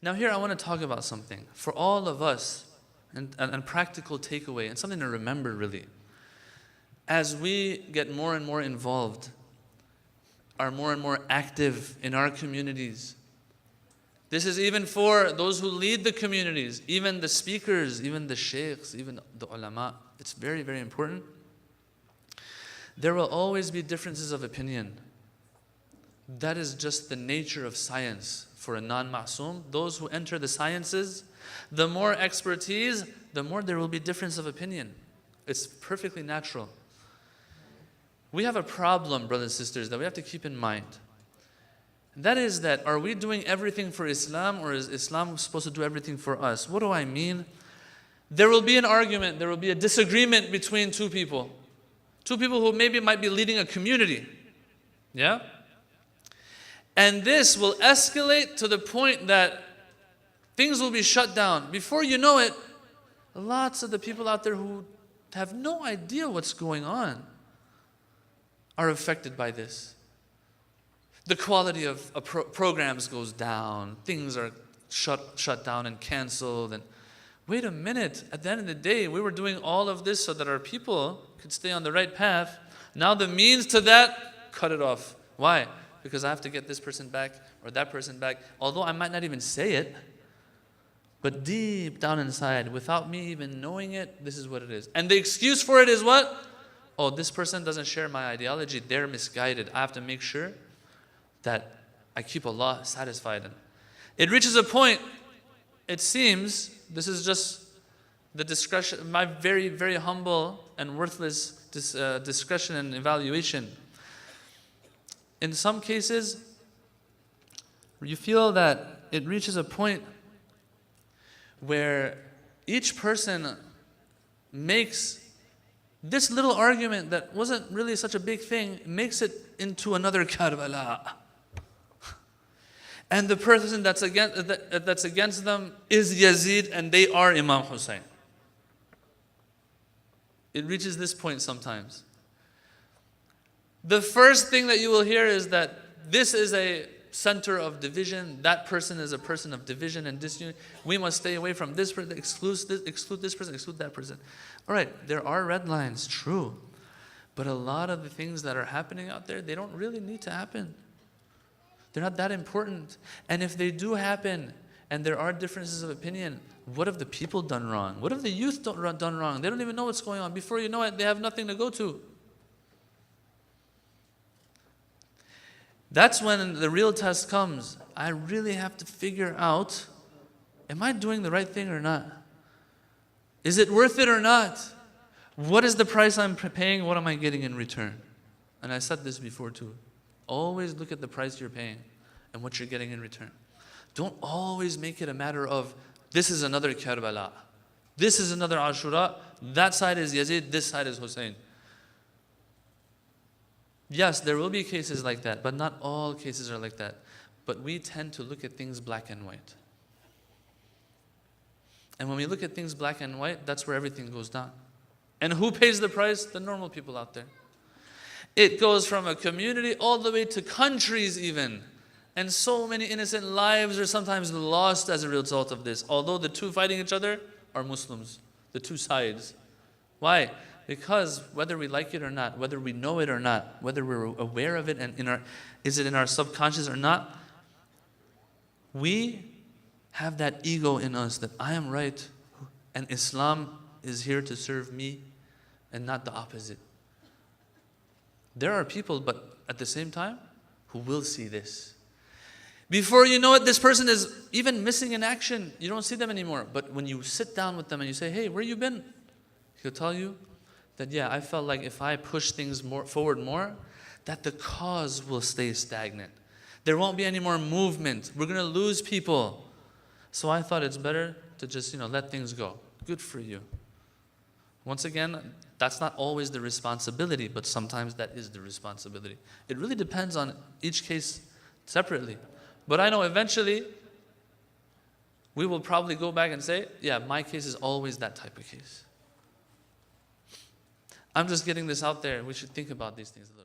Now here I want to talk about something for all of us, and practical takeaway, and something to remember really. As we get more and more involved, are more and more active in our communities. This is even for those who lead the communities, even the speakers, even the sheikhs, even the ulama. It's very, very important. There will always be differences of opinion. That is just the nature of science for a non-ma'soom. Those who enter the sciences, the more expertise, the more there will be difference of opinion. It's perfectly natural. We have a problem, brothers and sisters, that we have to keep in mind. That is that, are we doing everything for Islam, or is Islam supposed to do everything for us? What do I mean? There will be an argument, there will be a disagreement between two people. Two people who maybe might be leading a community. Yeah? And this will escalate to the point that things will be shut down. Before you know it, lots of the people out there who have no idea what's going on are affected by this. The quality of programs goes down. Things are shut down and canceled. And wait a minute, at the end of the day, we were doing all of this so that our people could stay on the right path. Now the means to that, cut it off. Why? Because I have to get this person back or that person back. Although I might not even say it, but deep down inside, without me even knowing it, this is what it is. And the excuse for it is what? Oh, this person doesn't share my ideology. They're misguided. I have to make sure that I keep Allah satisfied. And it reaches a point, it seems, this is just the discretion, my very, very humble and worthless discretion and evaluation. In some cases, you feel that it reaches a point where each person makes this little argument that wasn't really such a big thing, makes it into another Karbala. And the person that's against them is Yazid, and they are Imam Hussein. It reaches this point sometimes. The first thing that you will hear is that this is a center of division, that person is a person of division and disunity. We must stay away from this person, exclude this person, exclude that person. All right, there are red lines, true. But a lot of the things that are happening out there, they don't really need to happen. They're not that important. And if they do happen, and there are differences of opinion, what have the people done wrong? What have the youth done wrong? They don't even know what's going on. Before you know it, they have nothing to go to. That's when the real test comes. I really have to figure out, am I doing the right thing or not? Is it worth it or not? What is the price I'm paying? What am I getting in return? And I said this before too. Always look at the price you're paying and what you're getting in return. Don't always make it a matter of, this is another Karbala. This is another Ashura. That side is Yazid, this side is Hussein. Yes, there will be cases like that, but not all cases are like that. But we tend to look at things black and white. And when we look at things black and white, that's where everything goes down. And who pays the price? The normal people out there. It goes from a community all the way to countries even. And so many innocent lives are sometimes lost as a result of this. Although the two fighting each other are Muslims, the two sides. Why? Because whether we like it or not, whether we know it or not, whether we're aware of it and is it in our subconscious or not, we have that ego in us that I am right and Islam is here to serve me and not the opposite. There are people, but at the same time, who will see this. Before you know it, this person is even missing in action. You don't see them anymore. But when you sit down with them and you say, hey, where you been? He'll tell you that, yeah, I felt like if I push things forward more, that the cause will stay stagnant. There won't be any more movement. We're going to lose people. So I thought it's better to just, let things go. Good for you. Once again, that's not always the responsibility, but sometimes that is the responsibility. It really depends on each case separately. But I know eventually we will probably go back and say, yeah, my case is always that type of case. I'm just getting this out there. We should think about these things a little bit.